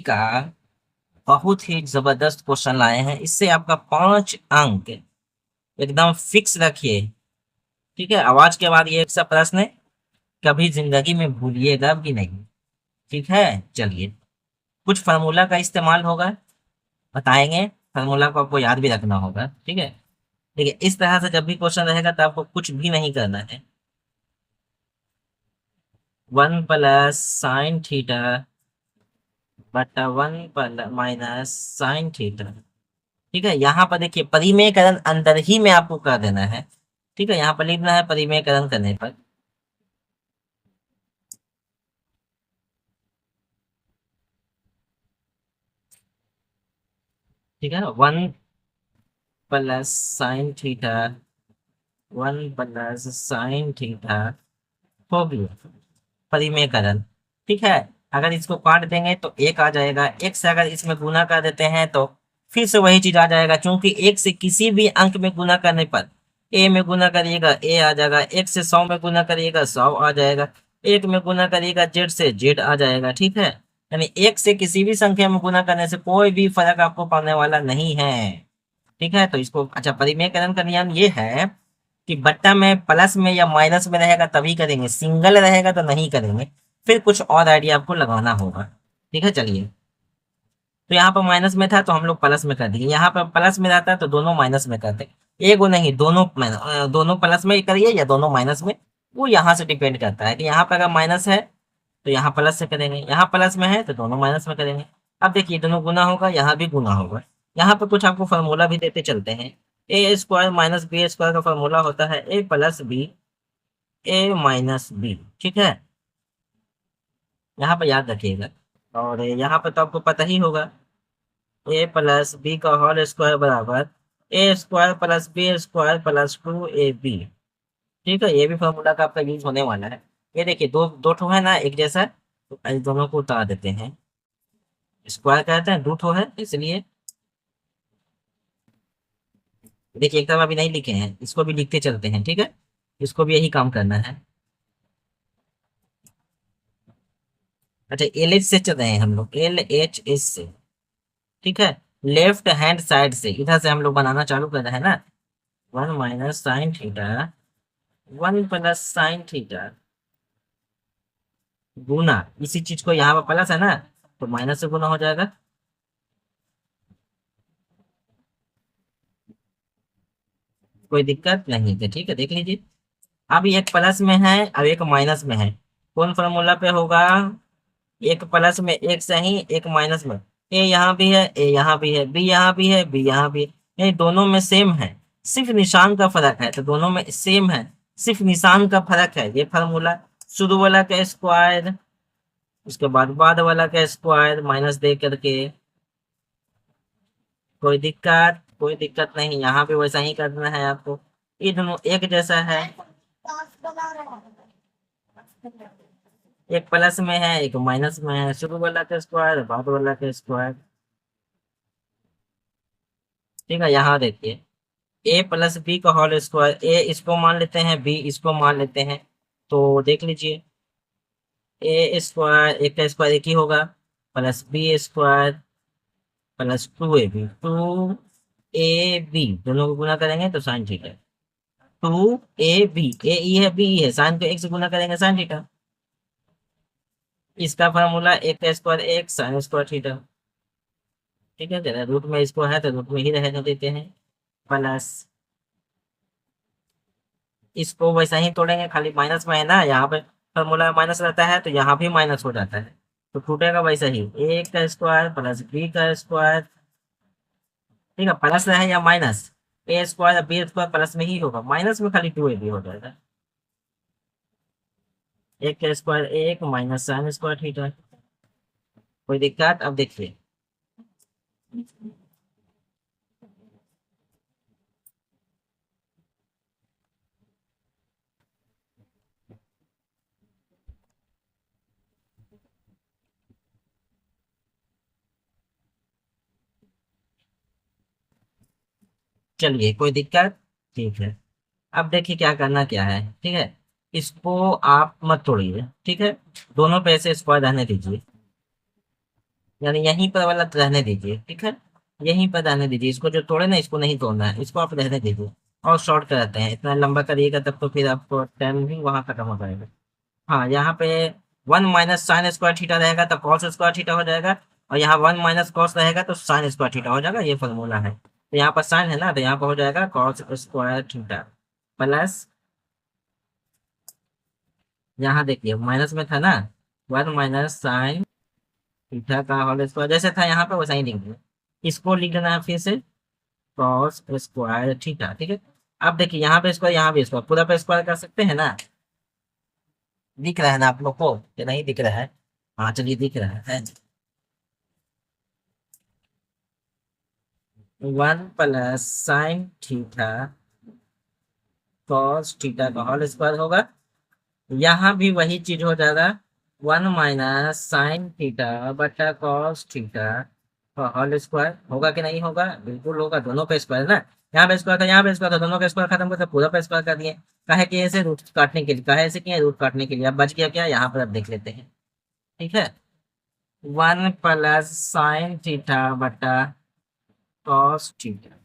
का बहुत ही जबरदस्त क्वेश्चन लाए हैं। इससे आपका 5 अंक एकदम फिक्स रखिए। ठीक है, आवाज के बाद ये सब प्रश्न कभी जिंदगी में भूलिएगा भी नहीं। ठीक है, चलिए। कुछ फार्मूला का इस्तेमाल होगा, बताएंगे। फार्मूला को आपको याद भी रखना होगा। ठीक है, देखिए इस तरह से जब भी क्वेश्चन रहेगा तो आपको कुछ भी नहीं करना है। 1 + sin थीटा बटा 1 - sin थीटा। ठीक है, यहाँ पर देखिए परिमेयकरण अंदर ही में आपको कर देना है। ठीक है, यहाँ पर लिखना है परिमेयकरण करने पर। ठीक है, 1 + sin थीटा 1 + sin थीटा हो गया परिमेयकरण। ठीक है, अगर इसको काट देंगे तो एक आ जाएगा। एक से अगर इसमें गुना कर देते हैं तो फिर से वही चीज आ जाएगा, क्योंकि एक से किसी भी अंक में गुना करने पर ए में गुना करिएगा ए आ जाएगा, एक से 100 में गुना करिएगा 100 आ जाएगा, एक में गुना करिएगा जेड से जेड आ जाएगा। ठीक है, यानी एक से किसी भी संख्या में गुना करने से कोई भी फर्क आपको पड़ने वाला नहीं है। ठीक है, तो इसको अच्छा परिमेयकरण का नियम ये है कि बट्टा में प्लस में या माइनस में रहेगा तभी करेंगे, सिंगल रहेगा तो नहीं करेंगे। फिर कुछ और आइडिया आपको लगाना होगा। ठीक है, चलिए। तो यहाँ पर माइनस में था तो हम लोग प्लस में कर दिए, यहाँ पर प्लस में रहता है तो दोनों माइनस में करते। एगो नहीं, दोनों प्लस में करिए या दोनों माइनस में, वो यहाँ से डिपेंड करता है कि यहाँ पर अगर माइनस है तो यहाँ प्लस से करेंगे, यहाँ प्लस में है तो दोनों माइनस में करेंगे। अब देखिए दोनों गुना होगा, यहाँ भी गुना होगा। यहाँ पे कुछ आपको फॉर्मूला भी देते चलते हैं। a² - b² का फॉर्मूला होता है a + b ठीक है, यहाँ पे याद रखिएगा। और यहाँ पे तो आपको पता ही होगा, a + b का होल स्क्वायर बराबर a² + b² + 2ab। ठीक है, ये भी फॉर्मूला का आपका यूज होने वाला है। ये देखिए दो दो ठो है ना एक जैसा, तो इन दोनों को उतार देते हैं। स्क्वायर कहते हैं, 2 ठो है इसलिए। देखिए एक तरफ अभी नहीं लिखे हैं, इसको भी लिखते चलते हैं। ठीक है, इसको भी यही काम करना है। अच्छा, एल एच से चल रहे हैं हम लोग, LHS से। ठीक है, लेफ्ट हैंड साइड से इधर से हम लोग बनाना चालू कर रहे हैं ना। 1 - sin थीटा 1 + sin थीटा गुना इसी चीज को, यहाँ पर प्लस है ना तो माइनस से गुना हो जाएगा। कोई दिक्कत नहीं है। ठीक है, देख लीजिए। अब एक प्लस में है, अब एक माइनस में है। कौन फॉर्मूला पे होगा? एक प्लस में एक सही, एक माइनस में। ए यहाँ भी है, ए यहाँ भी है, बी यहाँ भी है, बी यहाँ भी है। ये दोनों में सेम है, सिर्फ निशान का फर्क है। तो दोनों में सेम है, सिर्फ निशान का फर्क है। ये फार्मूला शुरू वाला का स्क्वायर, उसके बाद वाला का स्क्वायर माइनस दे करके। कोई दिक्कत नहीं, यहाँ पे वैसा ही करना है आपको। ये दोनों एक जैसा है, एक प्लस में है एक माइनस में है। शुरू वाला का स्क्वायर बाद वाला का स्क्वायर। ठीक है, यहाँ देखिए a + b का होल स्क्वायर, ए इसको मान लेते हैं, बी इसको मान लेते हैं। तो देख लीजिए a² एक का स्क्वायर एक ही होगा, +b² +2ab, 2ab दोनों को गुना करेंगे तो साइन थीटा। 2ab, ए ई है बी है, साइन को एक से गुना करेंगे साइन थीटा। इसका फॉर्मूला एक का स्क्वायर एक sin²थीटा। ठीक है, जरा रूट में इसको है तो रूट में ही रहने देते हैं। प्लस इसको वैसा ही तोड़ेंगे, खाली माइनस में है ना, यहाँ पे फॉर्मूला माइनस रहता है तो यहाँ भी माइनस हो जाता है। तो टूटेगा वैसा ही, ए का स्क्वायर +b का स्क्वायर। ठीक है, प्लस है या माइनस, a² b² प्लस में ही होगा, माइनस में खाली 2ab हो जाएगा। एक का स्क्वायर एक माइनस sin²थीटा। कोई दिक्कत? अब देखिए चलिए, कोई दिक्कत? ठीक है, अब देखिए क्या करना क्या है। ठीक है, इसको आप मत तोड़िए। ठीक है, दोनों पे ऐसे स्क्वायर रहने दीजिए। यानी यहीं पर वाला रहने दीजिए, ठीक है, यहीं पर रहने दीजिए, इसको जो तोड़े ना इसको नहीं तोड़ना है, इसको आप रहने दीजिए। और शॉर्ट कराते हैं, इतना लंबा करिएगा तब तो फिर आपको टाइम भी वहां खत्म हो जाएगा। हाँ, यहाँ पे 1 - sin² थीटा रहेगा तो cos² थीटा हो जाएगा, और यहाँ 1 - cos रहेगा तो sin² थीटा हो जाएगा, ये फॉर्मूला है। तो यहाँ पर साइन है ना, तो यहाँ पर हो जाएगा cos² थीटा प्लस, यहाँ देखिए माइनस में था ना, 1 - sin थीटा का होल स्क्वायर, जैसे था यहाँ पे वैसा ही लिख दिया। इसको लिख देना है फिर से cos² थीटा, ठीक है। अब देखिए यहाँ पे स्क्वायर, यहाँ भी स्क्वायर, पूरा पे स्क्वायर कर सकते हैं ना। दिख रहा है ना आप लोग को कि नहीं दिख रहा है? हाँ चलिए, दिख रहा है। 1 + sin थीटा cos थीटा का होल स्क्वायर होगा। यहाँ भी वही चीज हो जाएगा, 1 - sin थीटा/cos थीटा का होल स्क्वायर होगा कि नहीं होगा? बिल्कुल होगा, दोनों पे स्क्वायर ना। यहाँ पे स्क्वायर था, यहाँ पे स्क्वायर था, दोनों का स्क्वायर खत्म करके पूरा पे स्क्वायर कर दिए। काहे कि ऐसे रूट काटने के लिए, काहे ऐसे किया रूट काटने के लिए। अब बच गया क्या, यहाँ पर अब देख लेते हैं, ठीक है। 1 + sin थीटा/cos थीटा,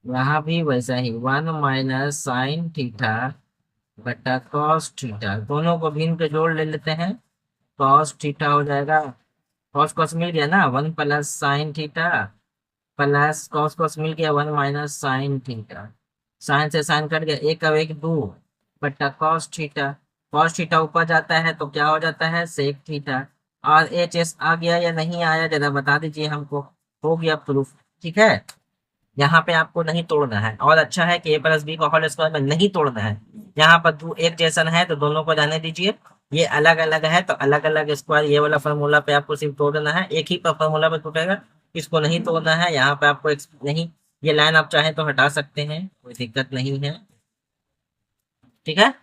यहाँ भी वैसा ही 1 - sin थीटा/cos थीटा, दोनों को भिन्न के जोड़ ले लेते हैं, cos थीटा हो जाएगा। cos cos मिल गया ना, 1 + sin theta plus cos cos मिल गया, 1 - sin थीटा। साइन से साइन कट गया, एक अब एक दो, बट्टा cos थीटा। cos थीटा ऊपर जाता है तो क्या हो जाता है, sec थीटा। और एच एस आ गया या नहीं आया, जरा बता दीजिए हमको। हो गया प्रूफ, ठीक है। यहाँ पे आपको नहीं तोड़ना है, और अच्छा है कि a + b को होल स्क्वायर में नहीं तोड़ना है। यहाँ पर दो एक जैसन है तो दोनों को जाने दीजिए, ये अलग अलग है तो अलग अलग स्क्वायर, ये वाला फॉर्मूला पे आपको सिर्फ तोड़ना है, एक ही पर फॉर्मूला पे टूटेगा, इसको नहीं तोड़ना है। यहाँ पे आपको नहीं, ये लाइन आप चाहें तो हटा सकते हैं, कोई दिक्कत नहीं है, ठीक है।